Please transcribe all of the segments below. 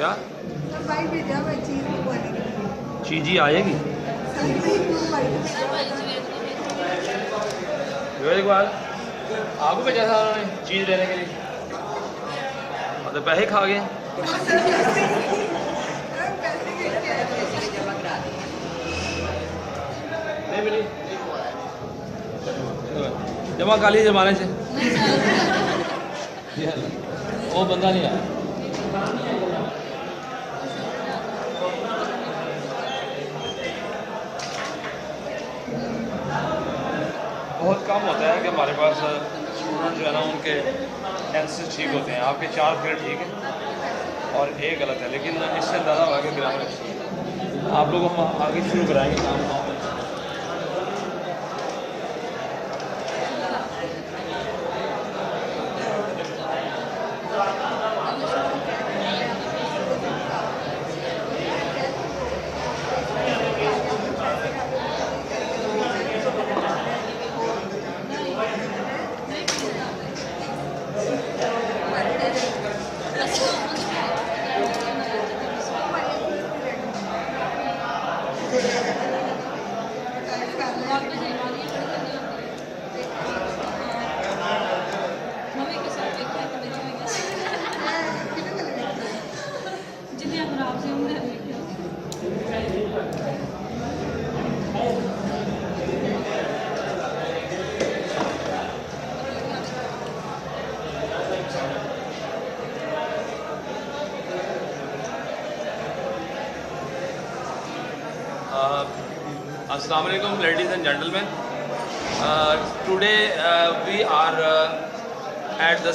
क्या भाई भेजा मैं चीज मंगवाने के लिए। चीज़ ही आएगी इकबाल आपको भेजा था उन्होंने चीज़ लेने के लिए और तो पैसे खा गए नहीं मिली जमा काली जमाने से वो बंदा नहीं आया बहुत कम होता है कि हमारे पास स्टूडेंट जो है ना उनके आंसर ठीक होते हैं। आपके 4 फिर ठीक है और एक गलत है, लेकिन इससे अंदाज़ा होगा कि ग्रामर अच्छी है। आप लोग हम आगे शुरू कराएंगे काम। Assalamu alaikum, ladies and gentlemen. Today we are at the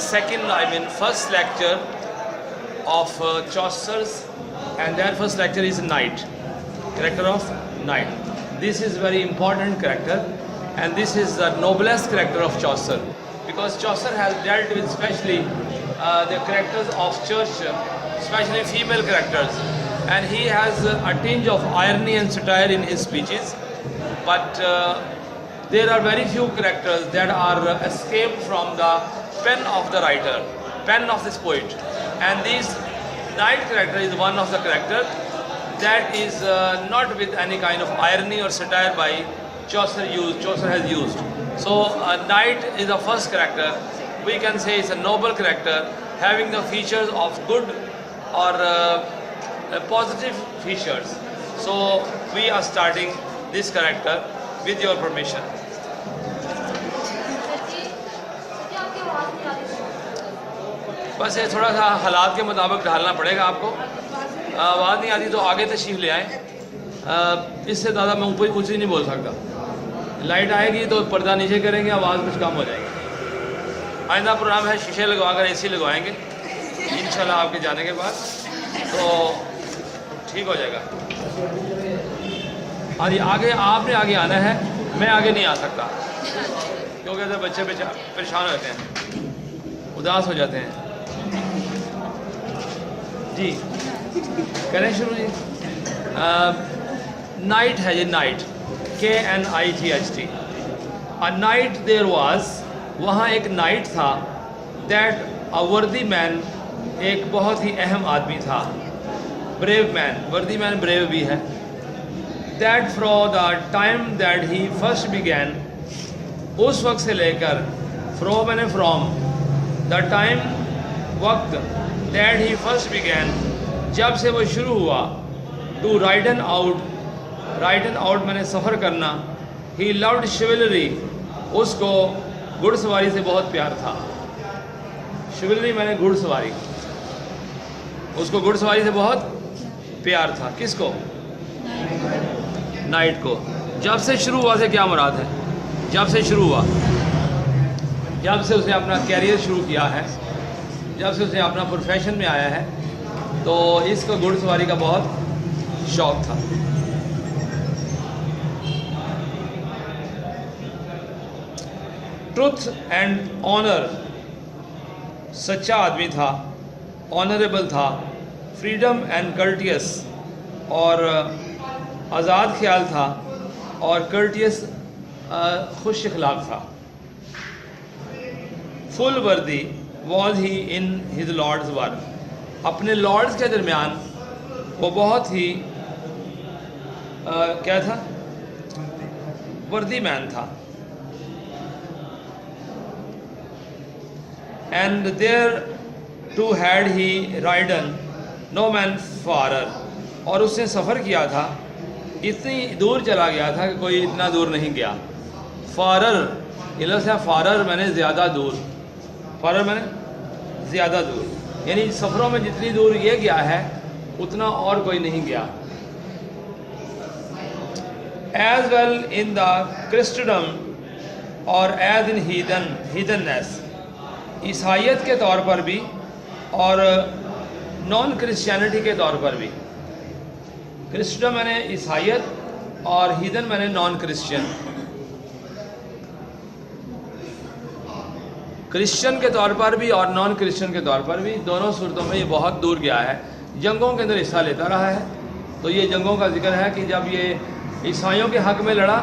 first lecture of Chaucer's, and their first lecture is night, character of night. This is very important character, and this is the noblest character of Chaucer, because Chaucer has dealt with especially the characters of church, especially female characters, and he has a tinge of irony and satire in his speeches. But there are very few characters that are escaped from the pen of the writer, pen of this poet. And this night character is one of the characters that is not with any kind of irony or satire by Chaucer has used. So night is the first character. We can say it's a noble character having the features of good or positive features. So we are starting this character with your permission. बस ये थोड़ा सा हालात के मुताबिक ढालना पड़ेगा आपको। आवाज़ नहीं आती तो आगे तशरीफ़ ले आएँ। इससे ज़्यादा मैं ऊपर कुछ ही नहीं बोल सकता। लाइट आएगी तो पर्दा नीचे करेंगे, आवाज़ कुछ कम हो जाएगी। आइंदा प्रोग्राम है शीशे लगवाकर एसी लगवाएंगे इंशाल्लाह आपके जाने के बाद, तो ठीक हो जाएगा। और ये आगे आपने आगे आना है, मैं आगे नहीं आ सकता क्योंकि ऐसे बच्चे परेशान होते हैं, उदास हो जाते हैं। जी करें शुरू जी। नाइट है ये, knight KNIGHT। A knight there was, वहाँ एक नाइट था। दैट अ वर्दी मैन, एक बहुत ही अहम आदमी था। ब्रेव मैन, वर्दी मैन ब्रेव भी है। That from the time that he first began, उस वक्त से लेकर, फ्रॉम मैंने फ्रॉम, द टाइम वक्त, दैट ही फर्स्ट बिगैन, जब से वो शुरू हुआ, टू राइडन आउट मैंने सफ़र करना। ही लव्ड शिवलरी, उसको घुड़सवारी से बहुत प्यार था। शिवलरी मैंने घुड़सवारी, उसको घुड़सवारी से बहुत प्यार था। किसको? नाइट को। जब से शुरू हुआ से क्या मुराद है? जब से शुरू हुआ, जब से उसने अपना कैरियर शुरू किया है, जब से उसने अपना प्रोफेशन में आया है, तो इसको घुड़सवारी का बहुत शौक़ था। ट्रुथ एंड ऑनर, सच्चा आदमी था, ऑनरेबल था। फ्रीडम एंड कर्टियस, और आज़ाद ख्याल था, और कर्टियस खुश अखलाक था। Full worthy was he in his lord's work, अपने लॉर्ड्स के दरमियान वो बहुत ही क्या था, वर्दी मैन था। And thereto had he ridden no man farther, और उसने सफ़र किया था, इतनी दूर चला गया था कि कोई इतना दूर नहीं गया। फारर इला से फारर मैंने ज़्यादा दूर, फारर मैंने ज़्यादा दूर, यानी सफ़रों में जितनी दूर ये गया है उतना और कोई नहीं गया। एज वेल इन द क्रिस्टडम और एज इन हीदननेस, ईसाइयत के तौर पर भी और नॉन क्रिश्चियनिटी के तौर पर भी। क्रिस्टडम मैंने ईसाइयत और हीदन मैंने नॉन क्रिश्चियन। क्रिश्चियन के तौर पर भी और नॉन क्रिश्चियन के तौर पर भी, दोनों सूरतों में ये बहुत दूर गया है, जंगों के अंदर हिस्सा लेता रहा है। तो ये जंगों का जिक्र है कि जब ये ईसाइयों के हक़ में लड़ा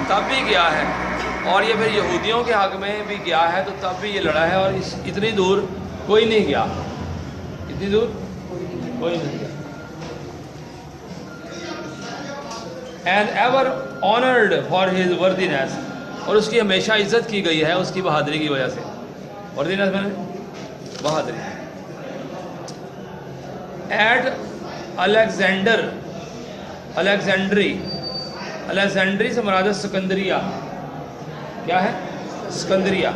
तब भी गया है, और ये फिर यहूदियों के हक़ में भी गया है तो तब भी ये लड़ा है, और इतनी दूर कोई नहीं गया, इतनी दूर कोई नहीं गया। And ever honoured for his worthiness, और उसकी हमेशा इज्जत की गई है उसकी बहादुरी की वजह से। वर्दीनेस मैंने बहादुरी। एट अलेक्जेंड्री से मुराद सिकंदरिया, क्या है Sikandariya.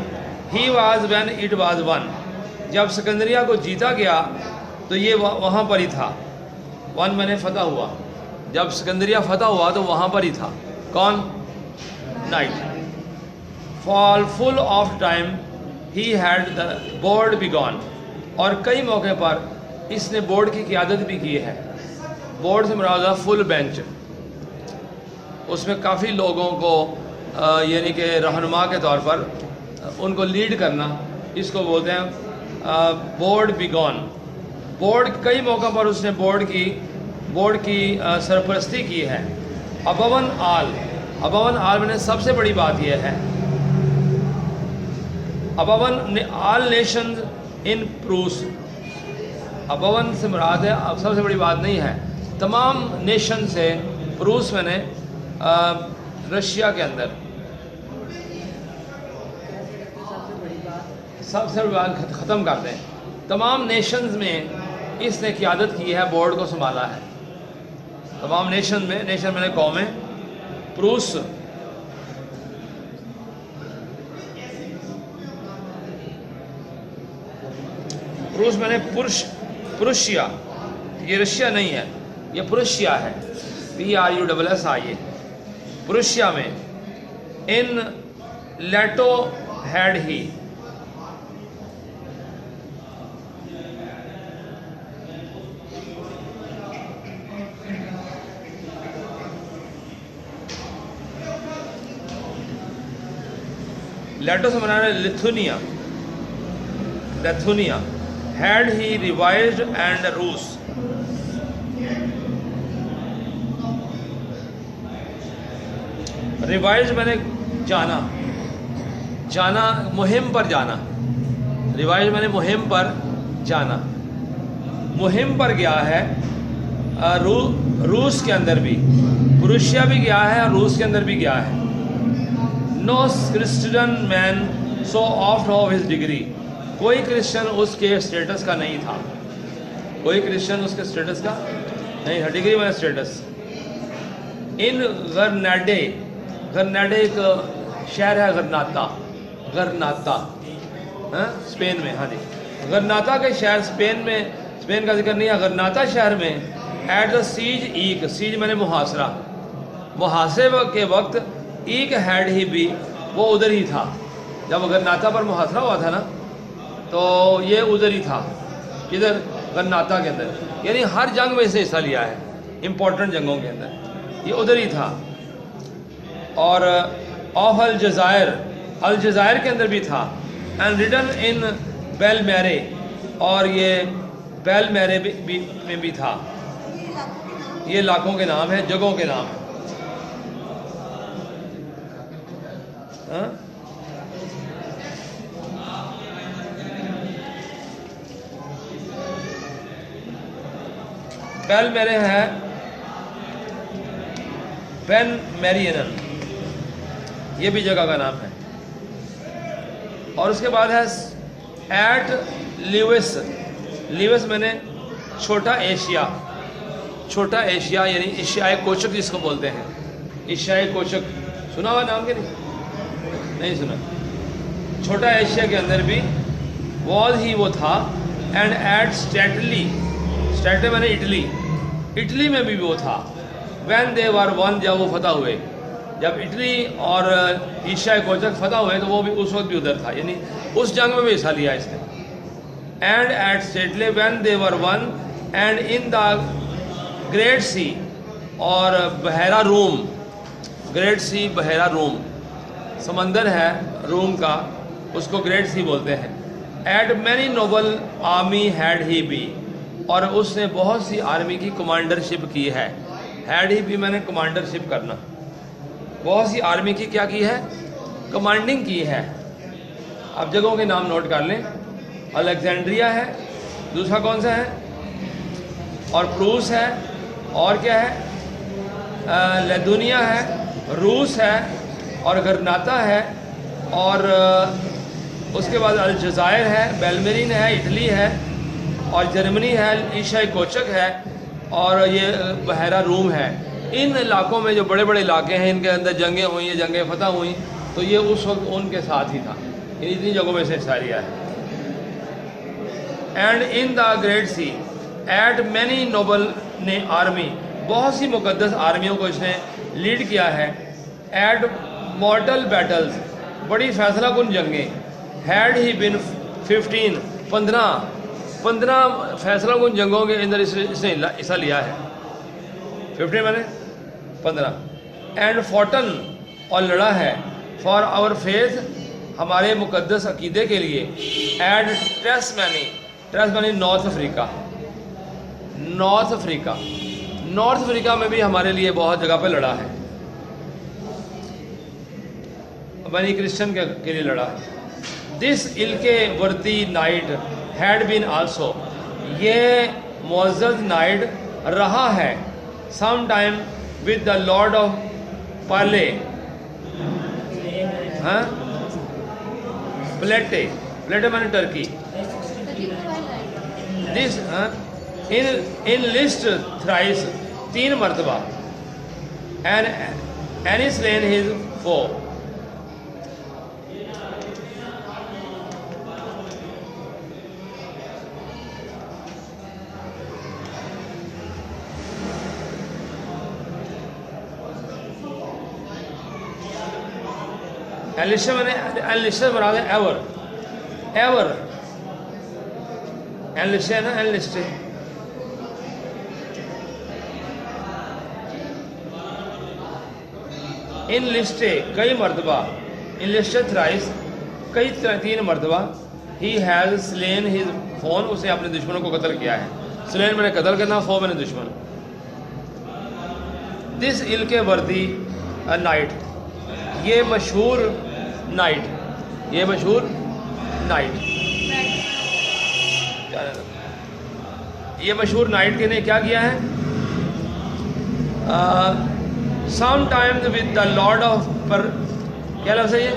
He was when it was won, जब सिकंदरिया को जीता गया तो ये वहाँ पर ही था। वन मैंने फतह हुआ, जब सिकंदरिया फतह हुआ तो वहाँ पर ही था। कौन? Knight. Fall full of time he had the board begone, और कई मौके पर इसने बोर्ड की क़ियादत भी की है। बोर्ड से मुराद फुल बेंच, उसमें काफ़ी लोगों को यानी कि रहनुमा के तौर पर उनको लीड करना, इसको बोलते हैं बोर्ड बिगॉन। बोर्ड कई मौक़ों पर उसने बोर्ड की सरपरस्ती की है। अबवन आल मैंने सबसे बड़ी बात यह है, अबवन आल नेशन इन प्रूस। अबवन से मुराद है, अब सबसे बड़ी बात नहीं है, तमाम नेशन से। प्रूस मैंने रशिया के अंदर सबसे बड़ी बात ख़त्म कर दें। तमाम नेशंस में इसने क़ियादत की है, बोर्ड को संभाला है। तमाम नेशन में, नेशन मैंने कौमें, प्रूस मैंने पुरुषिया, ये रशिया नहीं है, ये पुरुषिया है, PRUSSIA। पुरुषिया में इन लेटो हैड ही, लेटो से बनाना Lithuania had he revised and रूस। रिवाइज मैंने जाना मुहिम पर जाना। रिवाइज मैंने मुहिम पर जाना, मुहिम पर गया है। रूस के अंदर भी, पुरुषिया भी गया है और रूस के अंदर भी गया है। No Christian man so oft of his degree, कोई क्रिश्चियन उसके स्टेटस का नहीं था, कोई क्रिश्चियन उसके स्टेटस का नहीं था, डिग्री में स्टेटस। इन गरनाडे एक शहर है, गरनाता स्पेन में। हाँ जी, गरनाता के शहर स्पेन का जिक्र नहीं है। गरनाता शहर में एट द सीज मैंने मुहासरे के वक्त ईक हैड ही भी, वो उधर ही था। जब गरनाता पर मुहासरा हुआ था ना, तो ये उधर ही था। किधर? गरनाता के अंदर, यानी हर जंग में से हिस्सा लिया है, इम्पोर्टेंट जंगों के अंदर ये उधर ही था। और ऑफ अलजायर के अंदर भी था। एंड रिटन इन बेलमेरे, और ये बेलमेरे में भी था। ये इलाकों के नाम है, जगहों के नाम है। हाँ? पहल मेरे हैं पेन मैरियन, ये भी जगह का नाम है। और उसके बाद है एट लिविस, लिविस मैंने छोटा एशिया, छोटा एशिया यानी एशियाई कोचक जिसको बोलते हैं, एशियाई कोचक सुना हुआ नाम के नहीं सुना। छोटा एशिया के अंदर भी वॉज ही वो था। एंड एट स्टेटली, स्टेटे मैंने इटली, इटली में भी वो था। वैन दे वर वन, जब वो फतह हुए, जब इटली और एशियाई कोचक फतह हुए तो वो भी उस वक्त भी उधर था, यानी उस जंग में भी हिस्सा लिया इसने। And at stately when they were won and in the great sea, और बहरा रूम, ग्रेट सी बहरा रूम, समंदर है रूम का, उसको ग्रेट सी बोलते हैं। At many noble army had he be, और उसने बहुत सी आर्मी की कमांडरशिप की है। हैड ही बी मैंने कमांडरशिप करना, बहुत सी आर्मी की क्या की है, कमांडिंग की है। अब जगहों के नाम नोट कर लें। अलेक्जेंड्रिया है, दूसरा कौन सा है, और प्रूस है, और क्या है, लेदुनिया है, रूस है, और गरनाता है, और उसके बाद अल्जायर है, बेलमेरिन है, इटली है, और जर्मनी है, एशियाई कोचक है, और ये बहरा रूम है। इन इलाकों में जो बड़े बड़े इलाके हैं, इनके अंदर जंगें हुई, ये जंगें फतह हुई, तो ये उस वक्त उनके साथ ही था, इन इतनी जगहों में से हिस्सा लिया है। And in the great sea at many noble ने आर्मी, बहुत सी मुकद्दस आर्मियों को इसने लीड किया है। एट मॉर्टल बैटल्स, बड़ी फैसला कुन जंगें। हैड ही बिन 15, 15 फैसला कुन जंगों के अंदर इसने हिस्सा लिया है। 15 मैंने 15। एंड फॉटन, और लड़ा है, फॉर आवर फेथ, हमारे मुकद्दस अकीदे के लिए। एड ट्रेसमैनी, ट्रेसमैनी North Africa, North Africa, North Africa में भी हमारे लिए बहुत जगह पे लड़ा है, बनी क्रिश्चियन के लिए लड़ा है। दिस इल्के वर्दी नाइट हैड बीन आल्सो, ये मुअज़्ज़ज़ नाइट रहा है, some time with the lord of पाले, हाँ प्लेटे, प्लेटे माने Turkey. This in list thrice, 3 मरतबा। And any slain his foe, एलिशा मैंने एलिशा बना दे एवर, एवर एलिशा ना एलिस्टे। इन लिस्टे कई मरतबा, इन लिस्टे थ्राइस कई 3 मरतबा। He has slain his phone, उसने अपने दुश्मनों को कत्ल किया है। स्लेन मैंने कत्ल करना, फो मैंने दुश्मन। दिस इल्के वर्दी नाइट, ये मशहूर नाइट, ये मशहूर नाइट, ये मशहूर नाइट के ने क्या किया है, some times with the lord of, पर क्या लफ्ज़ है ये,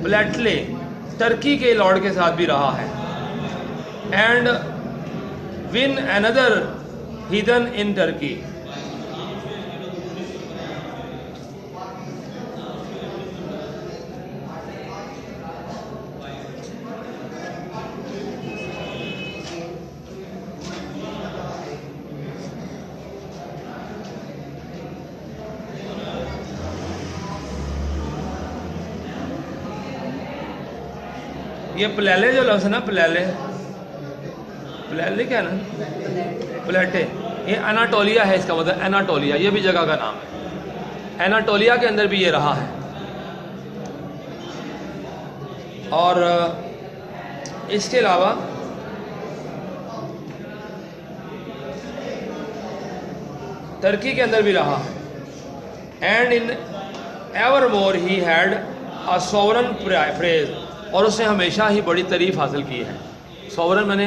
प्लेटले, टर्की के लॉर्ड के साथ भी रहा है। And win another heathen in Turkey, ये प्लेले जो लफ्ज़ है ना, प्लेले, प्लेले क्या है ना, प्लेटे, ये एनाटोलिया है, इसका मतलब एनाटोलिया, ये भी जगह का नाम है। एनाटोलिया के अंदर भी ये रहा है। और इसके अलावा टर्की के अंदर भी रहा है। And in ever more he had a sovereign praise, और उसने हमेशा ही बड़ी तारीफ़ हासिल की है। सोवरन मैंने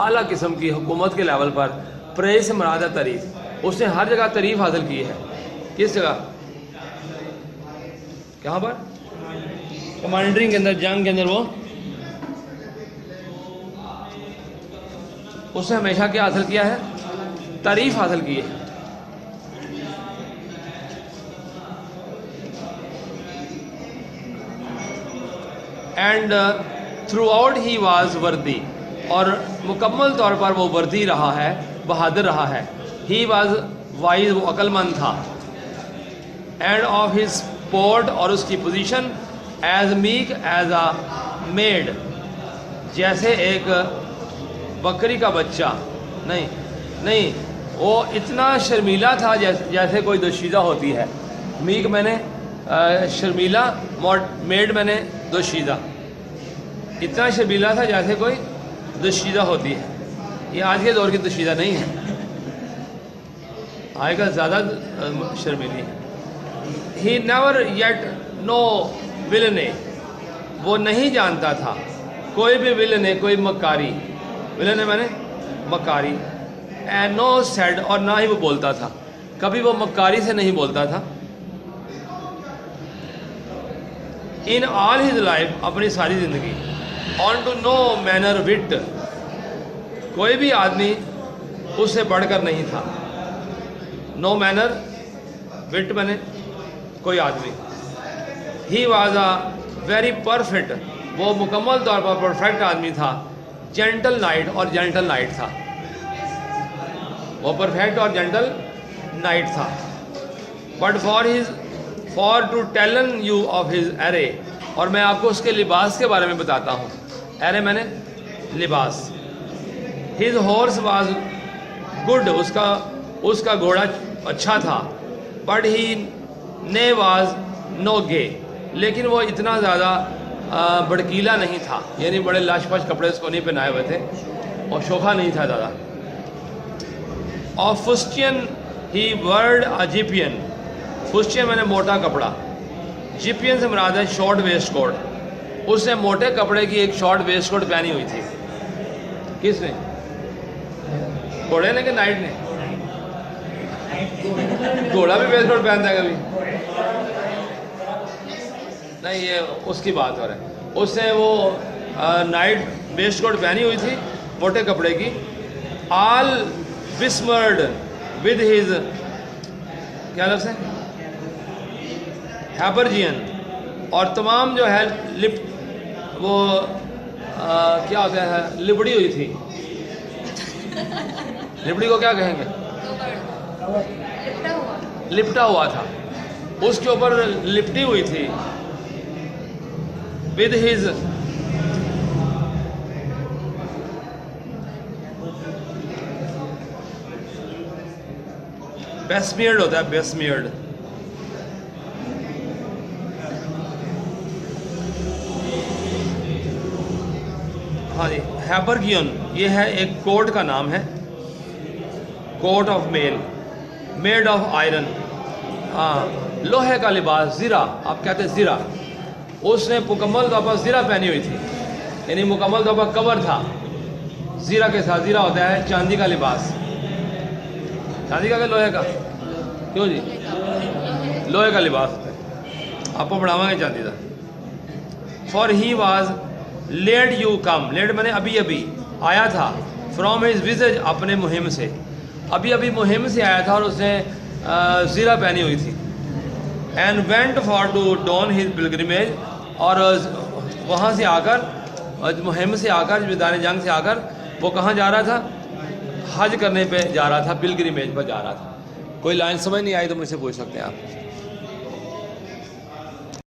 आला किस्म की हुकूमत के लेवल पर प्रेज से मुराद है तारीफ। उसने हर जगह तारीफ हासिल की है। किस जगह? कहाँ पर? कमांडरिंग के अंदर, जंग के अंदर वो उसने हमेशा क्या हासिल किया है? तारीफ हासिल की है। And through out he was वर्दी, और मुकम्मल तौर पर वो वर्दी रहा है, बहादुर रहा है। ही वॉज वाइज, वो अक्लमंद था। एंड ऑफ हिज स्पोर्ट, और उसकी position as meek as a maid, जैसे एक बकरी का बच्चा। नहीं, वो इतना शर्मीला था जैसे कोई दोशीदा होती है। मीक मैंने शर्मीला, मेड मैंने दोशीदा। इतना शर्मीला था जैसे कोई दोशीदा होती है। ये आज के दौर की दोशीदा नहीं है, आज का ज़्यादा शर्मीली है। ही नेवर येट नो विलने, वो नहीं जानता था कोई भी विलने, कोई मकारी। विलने मैंने मकारी। एंड नो सेड, और ना ही वो बोलता था, कभी वो मकारी से नहीं बोलता था। इन ऑल हिज लाइफ, अपनी सारी ज़िंदगी। ऑन टू नो मैनर विट, कोई भी आदमी उससे बढ़कर नहीं था। नो मैनर विट मैंने कोई आदमी। He was a very perfect, वो मुकम्मल तौर पर परफेक्ट आदमी था। जेंटल नाइट, और जेंटल नाइट था वो, परफेक्ट और जेंटल नाइट था। But for to tellen you of his array, और मैं आपको उसके लिबास के बारे में बताता हूँ। एरे मैंने लिबास। हिज हॉर्स वाज गुड, उसका घोड़ा अच्छा था। बट ही ने वाज नो गे, लेकिन वो इतना ज़्यादा भड़कीला नहीं था, यानी बड़े लाश-पाश कपड़े उसको नहीं पहनाए हुए थे, और शोखा नहीं था ज़्यादा। ऑफ फुस्टियन ही वर्ड अजिपियन, फुस्टियन मैंने मोटा कपड़ा, जिपियन से मुराद है शॉर्ट वेस्ट कोट। उसने मोटे कपड़े की एक शॉर्ट वेस्ट कोट पहनी हुई थी। किसने? घोड़े ने कि नाइट ने? घोड़ा भी वेस्ट कोट पहनता है कभी? नहीं, ये उसकी बात हो रहा है। उसने वो नाइट वेस्ट कोट पहनी हुई थी, मोटे कपड़े की। ऑल बिस्मर्ड विद हिज, क्या लफ्ज़ है? हैबरजियन, और तमाम जो है वो क्या होता है, लिबड़ी हुई थी। लिबड़ी को क्या कहेंगे? लिपटा हुआ था, उसके ऊपर लिपटी हुई थी। विद हिज बेस्मियर्ड होता है, बेस्मियर्ड। हाँ जी, हैबरगियन ये है एक कोट का नाम है, coat of mail, made of iron. हाँ, लोहे का लिबास, ज़ीरा आप कहते हैं ज़ीरा। उसने मुकम्मल तौर पर ज़ीरा पहनी हुई थी, यानी मुकम्मल तौर पर कवर था ज़ीरा के साथ। ज़ीरा होता है चांदी का लिबास। चांदी का क्या लोहे का? क्यों जी? लोहे का लिबास होता है, आपको बढ़ावाएंगे चांदी का। For he was late you come, late मैंने अभी अभी आया था। फ्रॉम हिज विजेज, अपने मुहिम से, अभी अभी मुहिम से आया था, और उसने ज़ीरा पहनी हुई थी। And went for to don his pilgrimage, और वहाँ से आकर, मुहिम से आकर, मैदान जंग से आकर वो कहाँ जा रहा था? हज करने पे जा रहा था, पिलग्रिमेज पर जा रहा था। कोई लाइन समझ नहीं आई तो मुझसे पूछ सकते हैं आप।